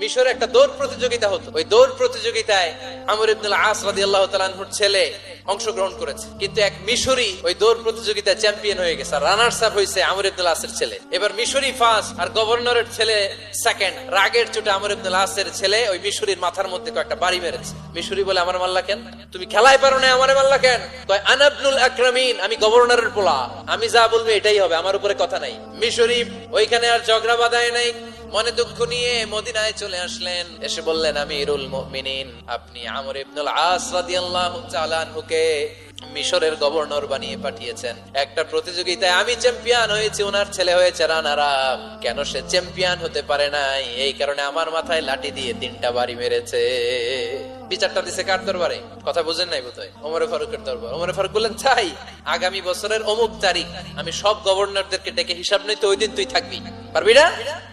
মিশরে একটা দৌড় প্রতিযোগিতা হতো। ওই দৌড় প্রতিযোগিতায় আমর ইবনুল আস রাদিয়াল্লাহু তাআলা আনহুর ছেলে অংশগ্রহণ করেছে, কিন্তু এক মিশরি ওই দৌড় প্রতিযোগিতায় চ্যাম্পিয়ন হয়ে গেছে। রানার্স আপ হয়েছে আমর ইবনুল আসের ছেলে। এবার মিশরি ফার্স্ট আর গভর্নরের ছেলে সেকেন্ড। রাগের চোটে আমর ইবনুল আসের ছেলে ওই মিশরির মাথার মধ্যে কয়েকটা বাড়ি মেরেছে। মিশরি বলে, আমার মাল্লা কেন? তুমি খেলায় পারো না, আমারে মাল্লা কেন? কয়, আনা ইবনুল আকরামিন, আমি গভর্নরের পোলা, আমি যা বলবো এটাই হবে, আমার উপরে কথা নাই। মিশরি ওইখানে আর ঝগড়া বাঁধায় নাই, মনে দুঃখ নিয়ে মদিনায় চলে আসলেন। এসে বললেন, আমিরুল মুমিনিন, আপনি আমর ইবনুল আস রাদিয়াল্লাহু তাআলা আনহুকে মিশরের গভর্নর বানিয়ে পাঠিয়েছেন। একটা প্রতিযোগিতায় আমি চ্যাম্পিয়ন হয়েছি, ওনার ছেলে হয়েছে রানার আপ। কেন সে চ্যাম্পিয়ন হতে পারে নাই? এই কারণে আমার মাথায় লাঠি দিয়ে 3টা বাড়ি মেরেছে। বিচারটা দিছে কার দরবারে? কথা বুঝেন নাই বোধহয়, ওমর ফারুকের দরবার। ওমর ফারুক বললেন, তাই আগামী বছরের অমুক তারিখ আমি সব গভর্নরদেরকে ডেকে হিসাব নেই, তো ওই দিন তুই থাকবি, পারবি না?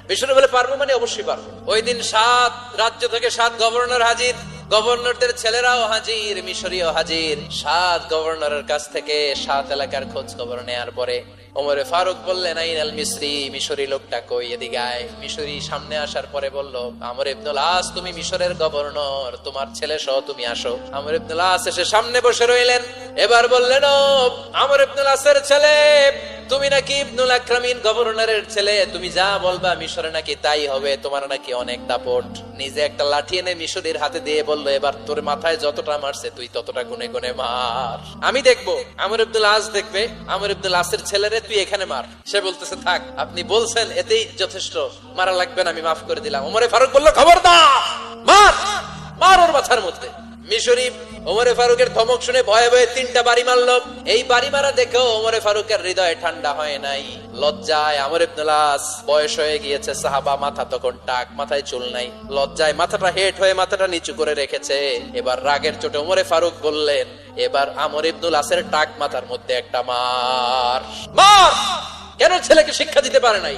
বিষ্ণু বলে, পারবো মানে অবশ্যই পারবো। ওই দিন 7 রাজ্য থেকে 7 গভর্নর হাজির, গভর্নরদের ছেলেরাও হাজির, মিশরীয় হাজির। 7 গভর্নরের কাছ থেকে 7 এলাকার খোঁজ খবর নেয়ার পরে ওমরে ফারুক বললেন, আইনাল মিসরি, মিশরি লোকটা কই, এদিকে আয়। মিশরি সামনে আসার পরে বলল, আমর ইবনুল আস, তুমি মিশরের গভর্নর, তোমার ছেলে সহ তুমি আসো। আমর ইবনুল আস এসে সামনে বসে রইলেন। এবার বললেন, ও আমর ইবনুল আসের ছেলে, তুমি নাকি ইবনুল আকরামিন গভর্নরের ছেলে, তুমি যা বলবা মিশরে নাকি তাই হবে, তোমার নাকি অনেক দাপট। নিজে একটা লাঠি এনে মিশরীর হাতে দিয়ে বলল, এবার তোর মাথায় যতটা মারছে তুই ততটা গুনে গুনে মার, আমি দেখবো। আমর ইবনুল আস দেখবে, আমর ইবনুল আসের ছেলেরে তুই এখানে মার। সে বলতেছে, থাক, আপনি বলছেন এতেই যথেষ্ট, মারা লাগবে না, আমি মাফ করে দিলাম। ওমরে ফারুক বলল, খবরদার, মার, মার ওর মাথার মধ্যে। মিশরি ওমরে ফারুকের ধমক শুনে ভয়ে ভয়ে 3টা বাড়ি মারলো। এই বাড়ি মারা দেখেও ওমরে ফারুকের হৃদয় ঠান্ডা হয় নাই। লজ্জায় আমর ইবনুল আস, বয়স হয়ে গিয়েছে, সাহাবা, মাথা তখন টাক, মাথায় চুল নাই, লজ্জায় মাথাটা হেট হয়ে মাথাটা নিচু করে রেখেছে। এবার রাগের চোটে ওমরে ফারুক বললেন, এবার আমর ইবনুল আসের টাক মাথার মধ্যে একটা মার। মার, কেন ছেলেকে শিক্ষা দিতে পারে নাই?